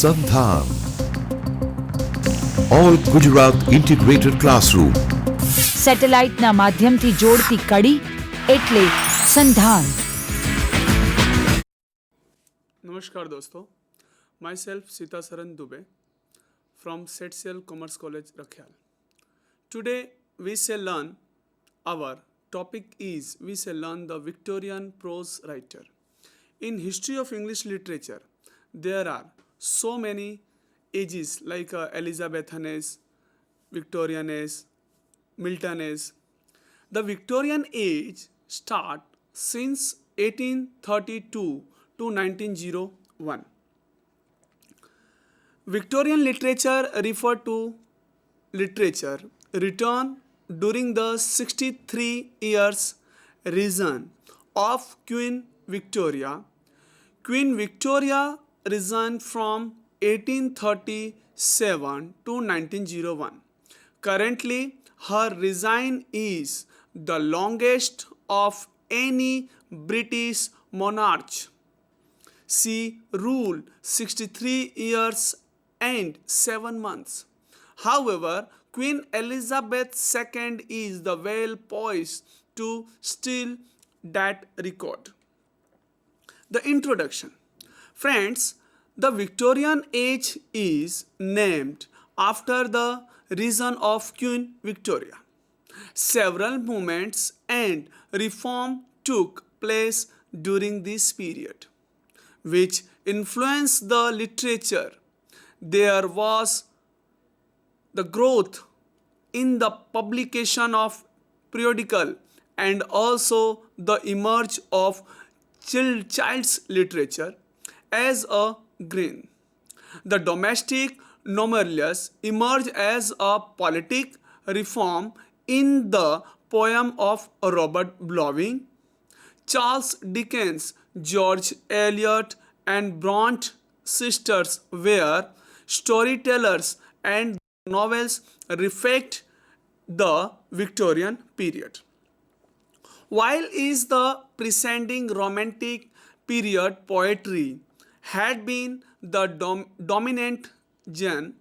સંધાન all Gujarat integrated classroom સેટેલાઇટના માધ્યમથી જોડતી કડી એટલે સંધાન. नमस्कार दोस्तों, my self Sitasaran Dubey from SETCEL Commerce College Rakhyal. Today we shall learn, our topic is, we shall learn the Victorian prose writer. In history of English literature, there are so many ages like Elizabethan age, Victorian age, Milton age. The Victorian age start since 1832 to 1901. Victorian literature refer to literature written during the 63 years reign of Queen Victoria. Queen Victoria reigned from 1837 to 1901. Currently, her reign is the longest of any British monarch. She ruled 63 years and 7 months. However, Queen Elizabeth II is the well poised to steal that record. The introduction. Friends, the Victorian age is named after the reign of Queen Victoria. Several movements and reform took place during this period, which influenced the literature. There was the growth in the publication of periodical and also the emerge of child's literature as a green. The domestic novellas emerged as a politic reform in the poem of Robert Browning. Charles Dickens, George Eliot, and Bronte sisters were storytellers, and novels reflect the Victorian period. While is the preceding Romantic period poetry had been the dominant genre,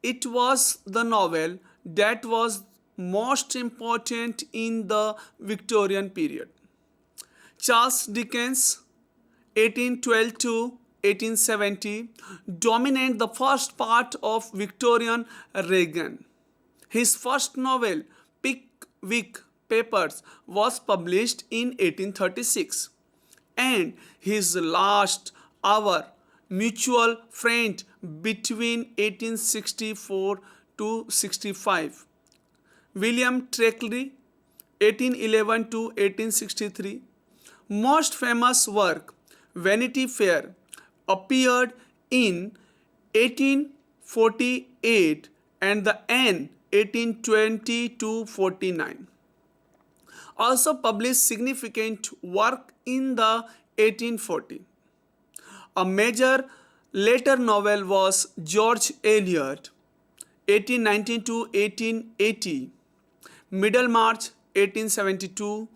it was the novel that was most important in the Victorian period. Charles Dickens, 1812 to 1870, dominate the first part of Victorian reign. His first novel, Pickwick Papers, was published in 1836, and his last, Our Mutual Friend, between 1864 to 65. William Thackeray, 1811 to 1863, most famous work, Vanity Fair, appeared in 1848 and the end 1820 to 49. Also published significant work in the 1840. A major later novel was George Eliot, 1819 to 1880, Middlemarch, 1872,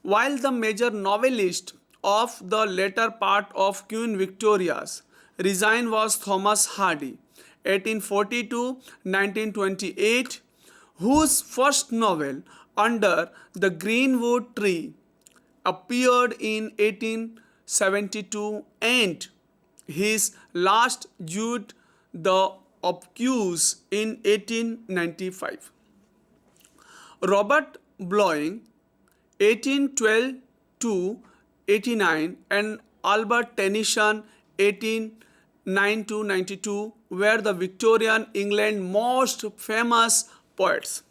while the major novelist of the later part of Queen Victoria's reign was Thomas Hardy, 1840 to 1928, whose first novel, Under the Greenwood Tree, appeared in 1872, and his last, Jude the Obtuse, in 1895. Robert Browning, 1812 to 89, and Albert Tennyson, 1809 to 92, were the Victorian England most famous poets.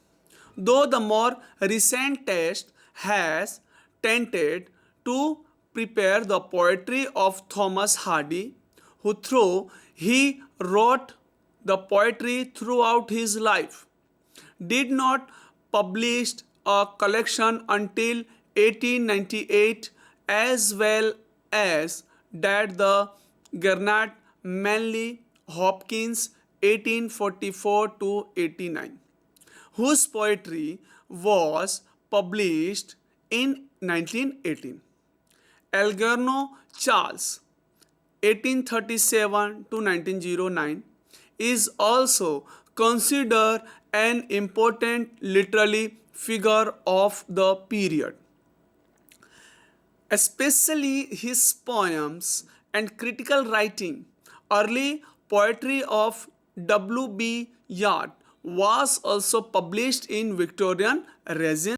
Though the more recent text has tended to prepare the poetry of Thomas Hardy, who though he wrote the poetry throughout his life, did not publish a collection until 1898, as well as that the Garnet Manley Hopkins, 1844 to 89, whose poetry was published in 1918. Algernon Charles, 1837 to 1909 is also considered an important literary figure of the period. Especially his poems and critical writing. Early poetry of W.B. Yeats was also published in Victorian Regency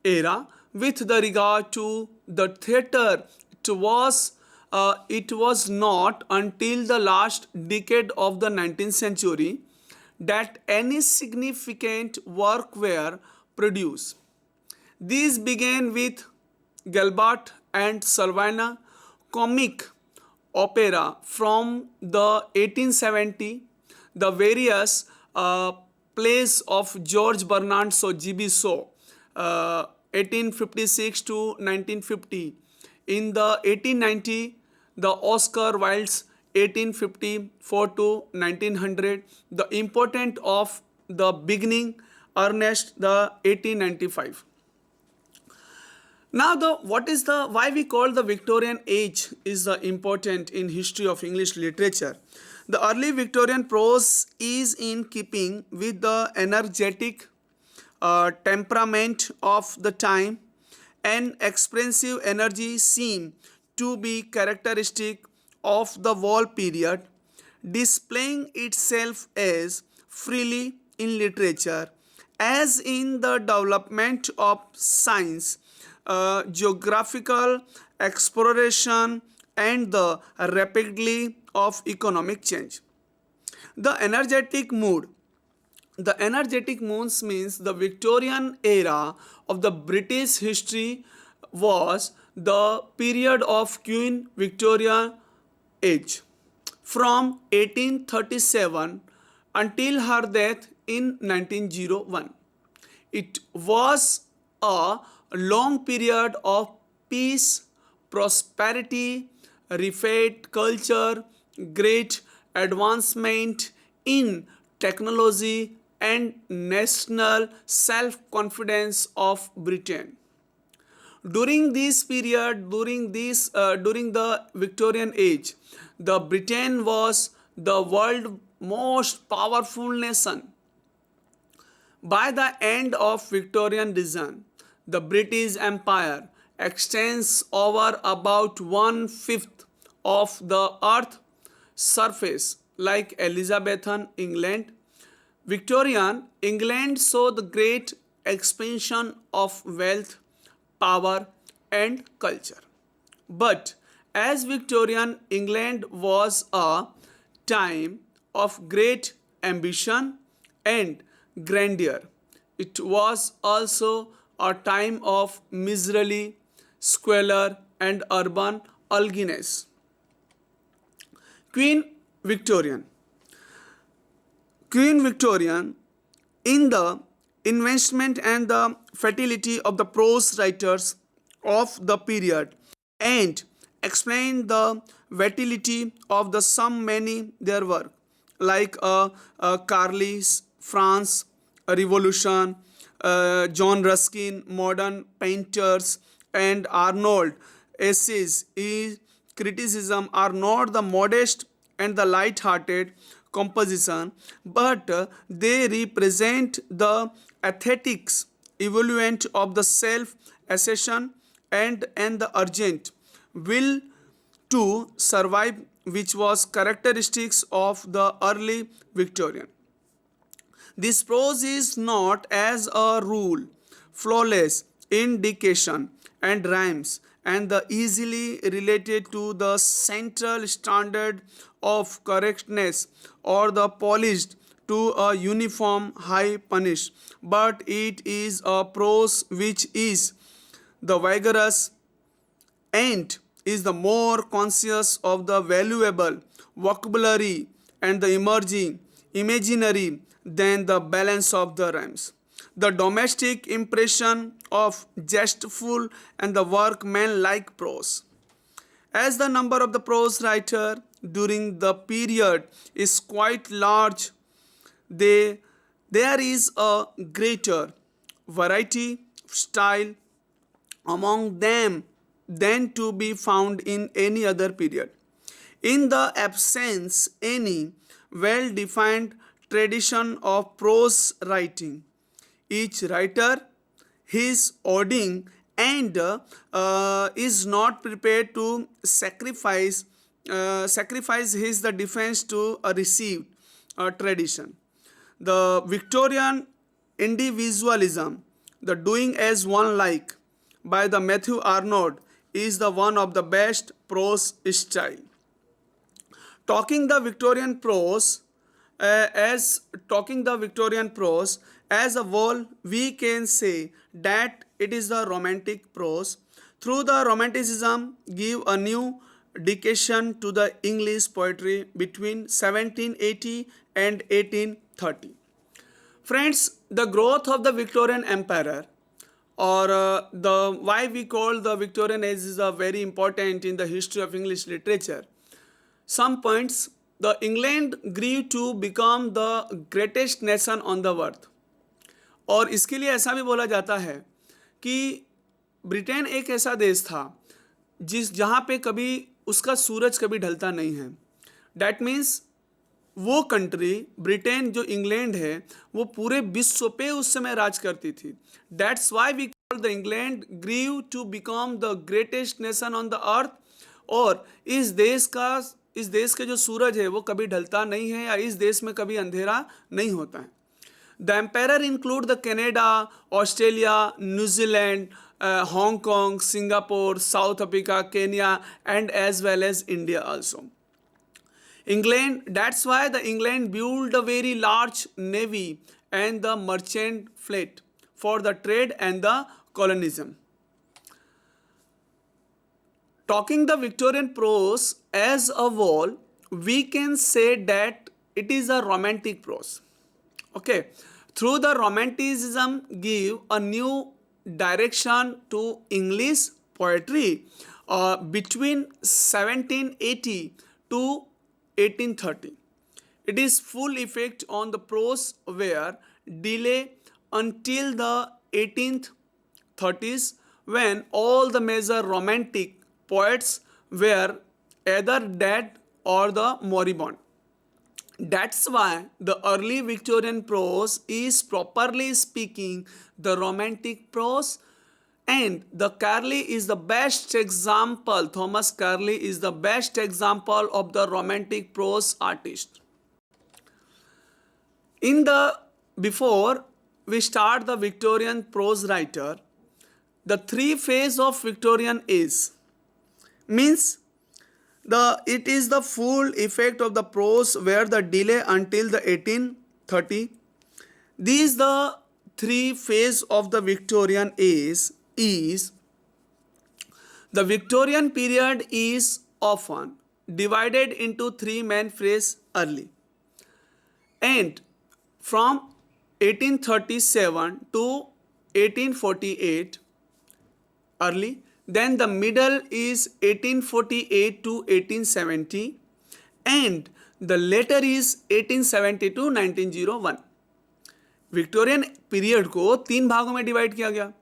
era. With the regard to the theatre, it was not until the last decade of the 19th century that any significant work were produced. These began with Gilbert and Sullivan comic opera from the 1870, the various plays of George Bernard Shaw, G.B. Shaw, 1856 to 1950. In the 1890, the Oscar Wilde's 1854 to 1900, the important of the beginning, Ernest the 1895. Now, why we call the Victorian age is important in history of English literature. The early Victorian prose is in keeping with the energetic temperament of the time, and expressive energy seem to be characteristic of the whole period, displaying itself as freely in literature as in the development of science, geographical exploration, and the rapidly of economic change. The energetic mood. The energetic moods means the Victorian era of the British history was the period of Queen Victoria age from 1837 until her death in 1901. It was a long period of peace, prosperity, refined culture, great advancement in technology, and national self-confidence of Britain. During this period, during the Victorian age, the Britain was the world's most powerful nation. By the end of Victorian reign, the British Empire extends over about 1/5 of the Earth's surface, like Elizabethan England. Victorian England saw the great expansion of wealth, power, and culture. But as Victorian England was a time of great ambition and grandeur, it was also a time of misery, squalor, and urban ugliness. Queen Victorian. Queen Victorian, in the investment and the fertility of the prose writers of the period, and explain the fertility of the some many their work, like Carly's France Revolution, John Ruskin, modern painters, and Arnold essays, criticism are not the modest and the light-hearted composition, but they represent the aesthetics evoluent of the self-assertion and the urgent will to survive, which was characteristics of the early Victorian. This prose is not, as a rule, flawless in diction and rhymes, and the easily related to the central standard of correctness or the polished to a uniform high punish, but it is a prose which is the vigorous and is the more conscious of the valuable vocabulary and the emerging imaginary than the balance of the rhymes. The domestic impression of jestful and the workmanlike prose. As the number of the prose writer during the period is quite large, there is a greater variety of style among them than to be found in any other period. in the absence any well-defined tradition of prose writing. Each writer his ording and is not prepared to sacrifice his the defense to a received tradition. The Victorian individualism, the doing as one like by the Matthew Arnold, is the one of the best prose style. Talking the Victorian prose as a whole, we can say that it is the romantic prose. Through the romanticism give a new dedication to the English poetry between 1780 and 1830. Friends, the growth of the Victorian Empire, or the why we call the Victorian age is very important in the history of English literature. Some points: the England grew to become the greatest nation on the earth. और इसके लिए ऐसा भी बोला जाता है कि Britain एक ऐसा देश था जहाँ पे कभी उसका सूरज कभी ढलता नहीं है. डैट मीन्स वो कंट्री ब्रिटेन जो इंग्लैंड है वो पूरे विश्व पे उस समय राज करती थी. That's why we call the England grew to become the greatest nation on the earth. और इस देश के जो सूरज है वो कभी ढलता नहीं है या इस देश में कभी अंधेरा नहीं होता है. The empire include the Canada, Australia, New Zealand, Hong Kong, Singapore, South Africa, Kenya and as well as India also. England, that's why the England built a very large navy and the merchant fleet for the trade and the colonialism. Talking the Victorian prose as a whole, we can say that it is a romantic prose. Okay, through the romanticism give a new direction to English poetry between 1780 to 1830. It is full effect on the prose where delay until the 1830s when all the major romantic poets were either dead or the moribund. That's why the early Victorian prose is properly speaking the romantic prose. And the Carlyle is the best example, Thomas Carlyle is the best example of the romantic prose artist. Before we start the Victorian prose writer, the three phase of Victorian age means it is the full effect of the prose where the delay until the 1830. These the three phase of the Victorian age is the Victorian period is often divided into three main phases early, and from 1837 to 1848 early, then the middle is 1848 to 1870, and the later is 1870 to 1901. Victorian period को तीन भागों में divide किया गया.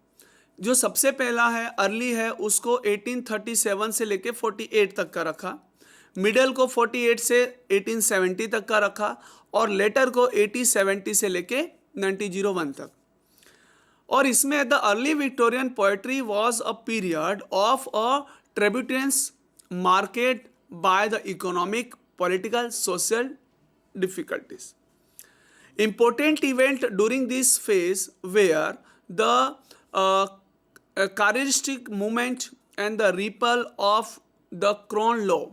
जो सबसे पहला है अर्ली है उसको 1837 से लेके 48 तक का रखा, मिडल को 48 से 1870 तक का रखा और लेटर को 1870 से लेके 1901 तक. और इसमें the early Victorian poetry was a period of a turbulence marked by the economic, political, social difficulties. Important event during this phase were the characteristic movement and the repeal of the Crown Law.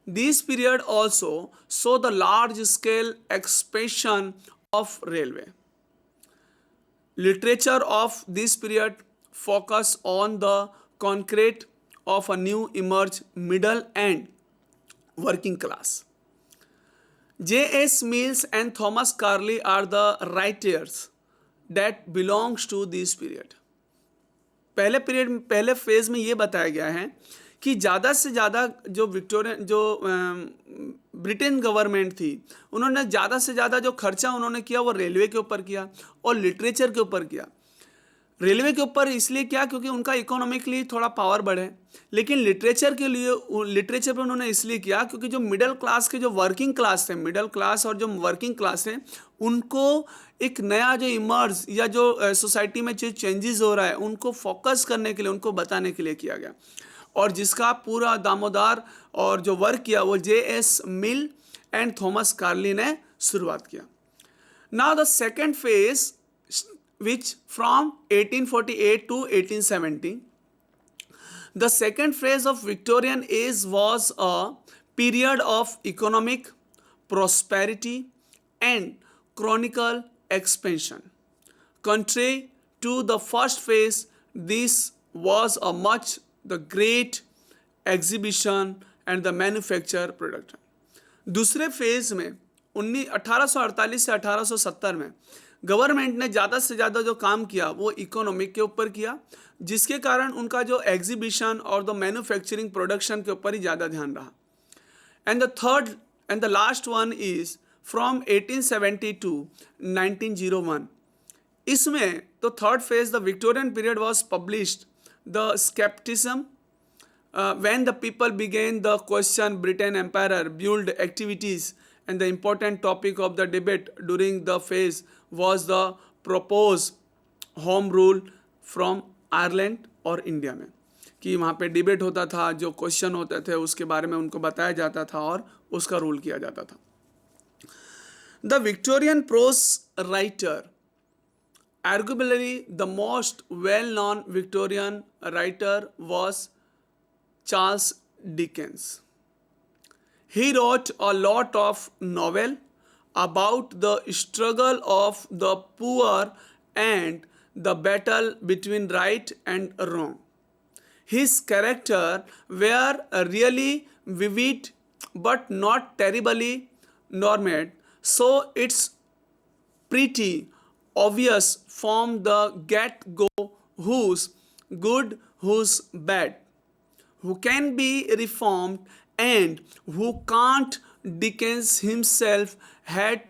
This period also saw the large-scale expansion of railway. Literature of this period focus on the concrete of a new emerged middle and working class. J.S. Mills and Thomas Carlyle are the writers that belongs to this period. पहले phase में ये बताया गया है कि ज़्यादा से ज़्यादा जो ब्रिटेन गवर्नमेंट थी उन्होंने ज़्यादा से ज़्यादा जो खर्चा उन्होंने किया वो रेलवे के ऊपर किया और लिटरेचर के ऊपर किया. रेलवे के ऊपर इसलिए क्या, क्योंकि उनका इकोनॉमिकली थोड़ा पावर बढ़े। लेकिन लिटरेचर के लिए, लिटरेचर पर उन्होंने इसलिए किया क्योंकि जो मिडिल क्लास के, जो वर्किंग क्लास थे, मिडिल क्लास और जो वर्किंग क्लास है, उनको एक नया जो इमर्ज या जो सोसाइटी में जो चेंजेस हो रहा है उनको फोकस करने के लिए, उनको बताने के लिए किया गया। और जिसका पूरा दामोदर और जो वर्क किया वो J.S. मिल एंड थॉमस कार्ली ने शुरुआत किया। Now the second phase which from 1848 to 1870, the second phase of Victorian age was a period of economic prosperity and chronicle expansion. Contrary to the first phase, this was a much the great exhibition and the manufacture production. दूसरे phase में 1848 से 1870 में government ने ज़्यादा से ज़्यादा जो काम किया वो इकोनॉमिक के ऊपर किया, जिसके कारण उनका जो एग्जीबिशन और द मैन्युफैक्चरिंग प्रोडक्शन के ऊपर ही ज़्यादा ध्यान रहा। And the third and the last one is from 1870 to 1901। इसमें तो third phase, the Victorian period was published the scepticism when the people began the question Britain Empire build activities, and the important topic of the debate during the phase was the proposed home rule from Ireland और India में, कि वहाँ पे debate होता था, जो question होते थे उसके बारे में उनको बताया जाता था और उसका रूल किया जाता था। The Victorian pros writer, arguably the most well known Victorian writer was Charles Dickens. He wrote a lot of novel about the struggle of the poor and the battle between right and wrong. His characters were really vivid but not terribly normed, so it's pretty obvious from the get-go who's good, who's bad, who can be reformed and who can't. Dickens himself had